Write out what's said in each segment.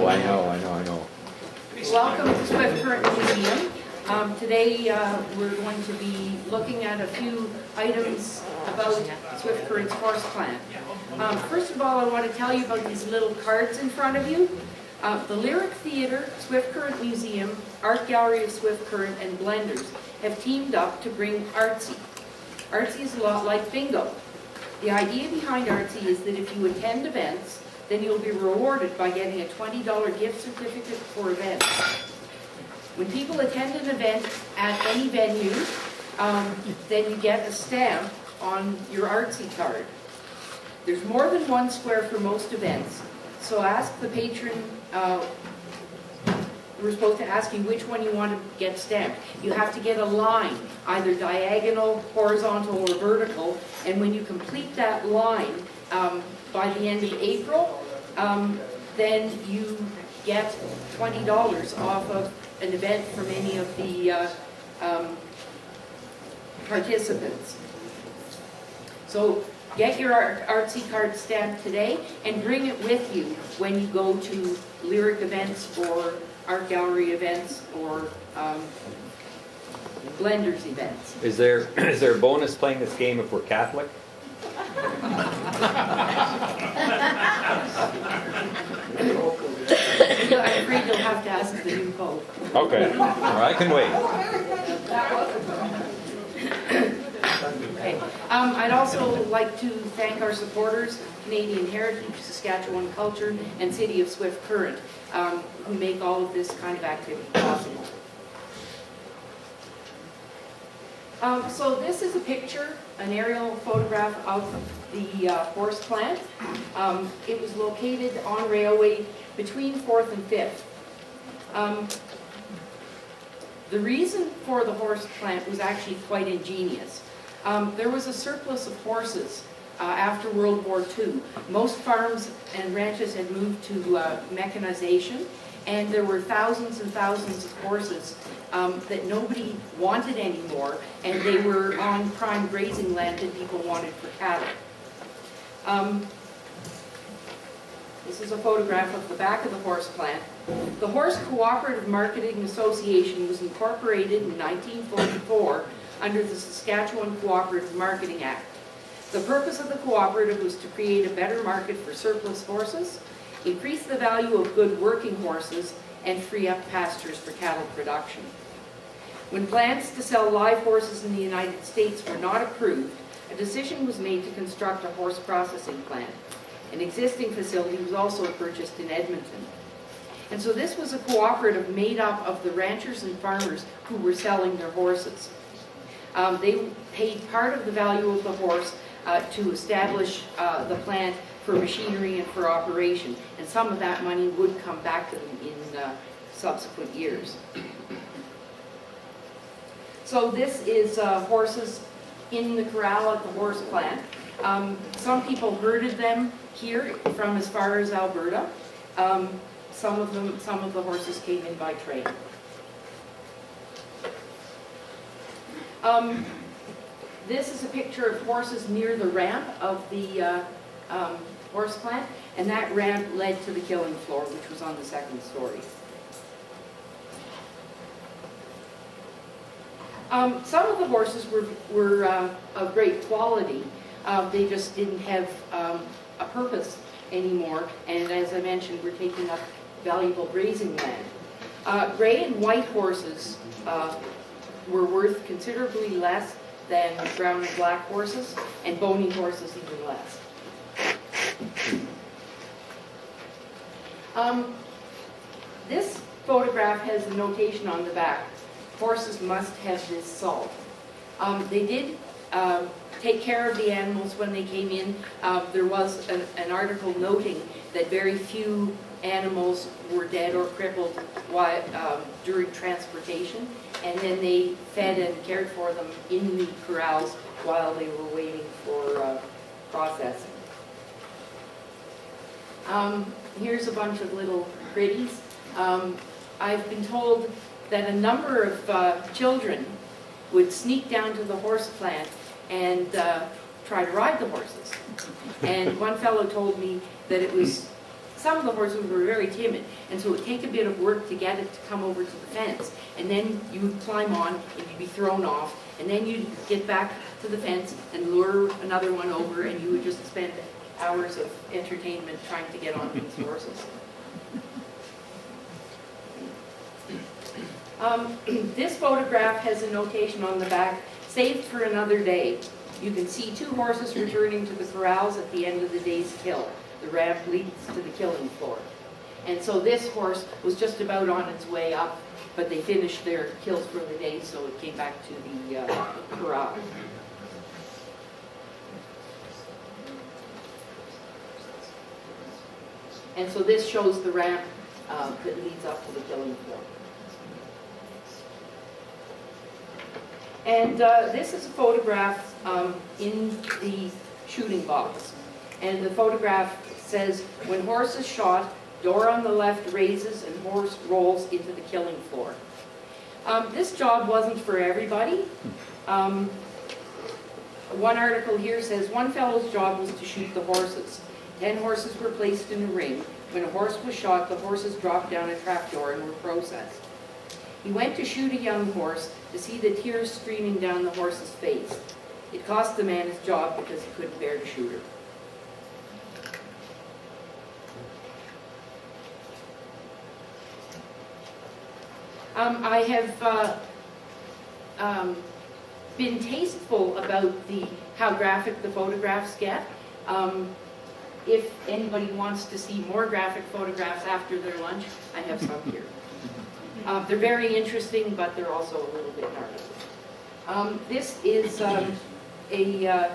I know. Welcome to Swift Current Museum. Today we're going to be looking at a few items about Swift Current's horse plant. First of all, I want to tell you about these little cards in front of you. The Lyric Theatre, Swift Current Museum, Art Gallery of Swift Current, and Blenders have teamed up to bring Artsy. Artsy is a lot like bingo. The idea behind Artsy is that if you attend events, then you'll be rewarded by getting a $20 gift certificate for events. When people attend an event at any venue, then you get a stamp on your Artsy card. There's more than one square for most events, so ask the patron. We're supposed to ask you which one you want to get stamped. You have to get a line, either diagonal, horizontal, or vertical, and when you complete that line by the end of April, then you get $20 off of an event from any of the participants. So get your Artsy card stamped today and bring it with you when you go to Lyric events or Art Gallery events or Blenders events. Is there a bonus playing this game if we're Catholic? I'm afraid you'll have to ask the new pope. Okay, I can wait. Okay. I'd also like to thank our supporters, Canadian Heritage, Saskatchewan Culture, and City of Swift Current, who make all of this kind of activity possible. So this is a picture, an aerial photograph of the horse plant. It was located on railway between 4th and 5th. The reason for the horse plant was actually quite ingenious. There was a surplus of horses after World War II. Most farms and ranches had moved to mechanization, and there were thousands and thousands of horses that nobody wanted anymore, and they were on prime grazing land that people wanted for cattle. This is a photograph of the back of the horse plant. The Horse Cooperative Marketing Association was incorporated in 1944 under the Saskatchewan Cooperative Marketing Act. The purpose of the cooperative was to create a better market for surplus horses, increase the value of good working horses, and free up pastures for cattle production. When plans to sell live horses in the United States were not approved, a decision was made to construct a horse processing plant. An existing facility was also purchased in Edmonton. And so this was a cooperative made up of the ranchers and farmers who were selling their horses. They paid part of the value of the horse to establish the plant for machinery and for operation, and some of that money would come back to them in subsequent years. So this is horses in the corral at the horse plant. Some people herded them here from as far as Alberta. Some of the horses came in by train. This is a picture of horses near the ramp of the horse plant, and that ramp led to the killing floor, which was on the second story. Some of the horses were of great quality. They just didn't have a purpose anymore, and as I mentioned, we're taking up valuable grazing land. Gray and white horses were worth considerably less than brown and black horses, and bony horses even less. This photograph has a notation on the back: horses must have this salt. They did take care of the animals when they came in. There was an article noting that very few animals were dead or crippled during transportation, and then they fed and cared for them in the corrals while they were waiting for processing. Here's a bunch of little pretties. I've been told that a number of children would sneak down to the horse plant and try to ride the horses. And one fellow told me that it was some of the horses were very timid, and so it would take a bit of work to get it to come over to the fence. And then you would climb on, and you'd be thrown off, and then you'd get back to the fence and lure another one over, and you would just spend hours of entertainment trying to get on these horses. This photograph has a notation on the back, saved for another day. You can see two horses returning to the corrals at the end of the day's kill. The ramp leads to the killing floor. And so this horse was just about on its way up, but they finished their kills for the day, so it came back to the corral. And so this shows the ramp that leads up to the killing floor. And this is a photograph in the shooting box. And the photograph says, when horse is shot, door on the left raises and horse rolls into the killing floor. This job wasn't for everybody. One article here says, one fellow's job was to shoot the horses. 10 horses were placed in a ring. When a horse was shot, the horses dropped down a trapdoor and were processed. He went to shoot a young horse to see the tears streaming down the horse's face. It cost the man his job because he couldn't bear to shoot her. I have been tasteful about how graphic the photographs get. If anybody wants to see more graphic photographs after their lunch, I have some here. They're very interesting, but they're also a little bit gnarly. This is a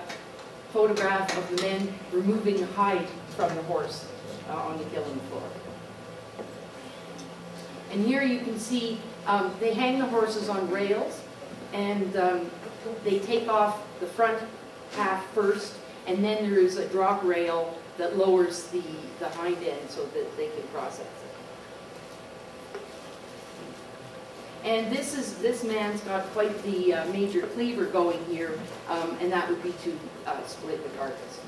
photograph of the men removing hide from the horse on the killing floor. And here you can see they hang the horses on rails, and they take off the front half first, and then there is a drop rail that lowers the hind end so that they can process it. And this man's got quite the major cleaver going here, and that would be to split the carcass.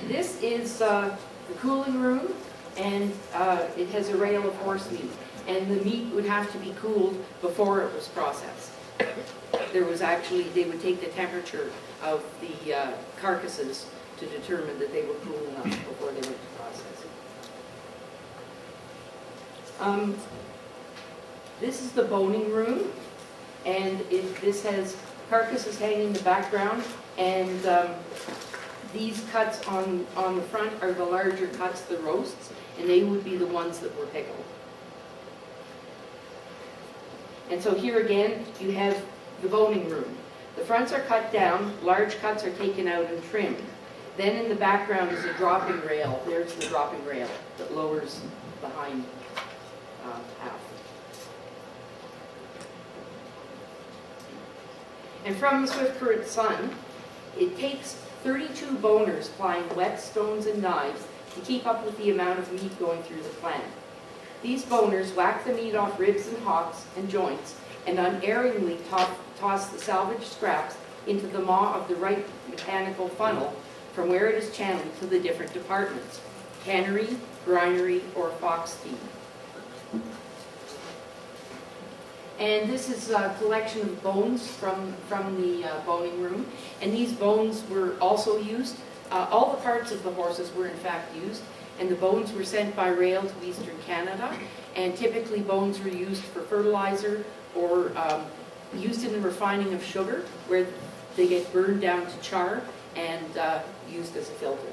This is the cooling room, and it has a rail of horse meat, and the meat would have to be cooled before it was processed. There was actually, they would take the temperature of the carcasses to determine that they were cool enough before they went to process. This is the boning room, and this has carcasses hanging in the background, and these cuts on the front are the larger cuts, the roasts, and they would be the ones that were pickled. And so here again, you have the boning room. The fronts are cut down, large cuts are taken out and trimmed. Then in the background is a dropping rail. There's the dropping rail that lowers the hind half. And from the Swift Current Sun, it takes 32 boners plying whetstones and knives to keep up with the amount of meat going through the plant. These boners whack the meat off ribs and hocks and joints and unerringly toss the salvaged scraps into the maw of the right mechanical funnel from where it is channeled to the different departments: cannery, grindery, or fox feed. And this is a collection of bones from the boning room. And these bones were also used. All the parts of the horses were in fact used. And the bones were sent by rail to Eastern Canada. And typically bones were used for fertilizer or used in the refining of sugar, where they get burned down to char and used as a filter.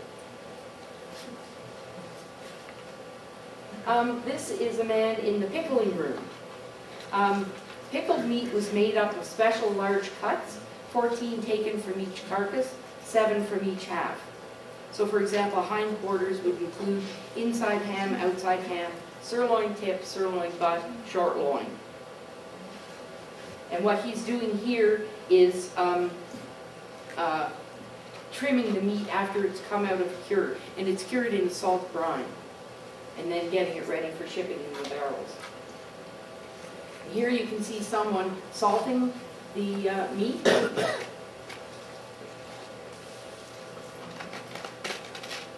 This is a man in the pickling room. Pickled meat was made up of special large cuts, 14 taken from each carcass, 7 from each half. So for example, hindquarters would include inside ham, outside ham, sirloin tip, sirloin butt, short loin. And what he's doing here is trimming the meat after it's come out of cure, and it's cured in salt brine, and then getting it ready for shipping in the barrels. Here you can see someone salting the meat.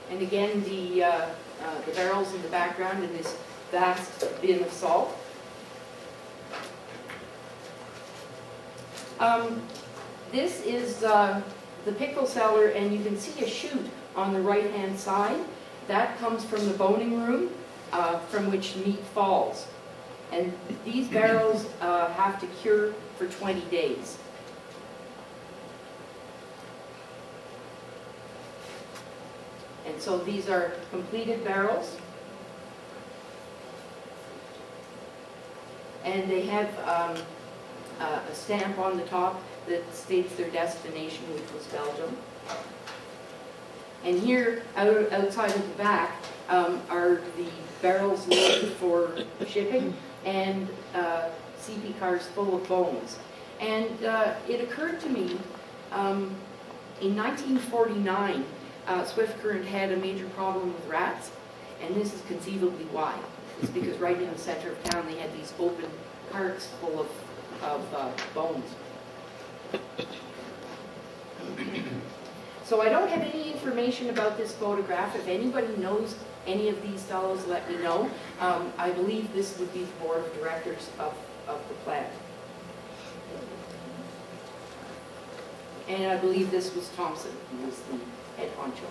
And again, the barrels in the background in this vast bin of salt. This is the pickle cellar, and you can see a chute on the right-hand side. That comes from the boning room, from which meat falls. And these barrels have to cure for 20 days. And so these are completed barrels. And they have a stamp on the top that states their destination, which was Belgium. And here, outside of the back, are the barrels loaded for shipping and CP cars full of bones. And it occurred to me, in 1949, Swift Current had a major problem with rats, and this is conceivably why. It's because right in the center of town they had these open carts full of bones. So I don't have any information about this photograph. If anybody knows any of these fellows, let me know. I believe this would be the board of directors of the plant. And I believe this was Thompson, who was the head honcho.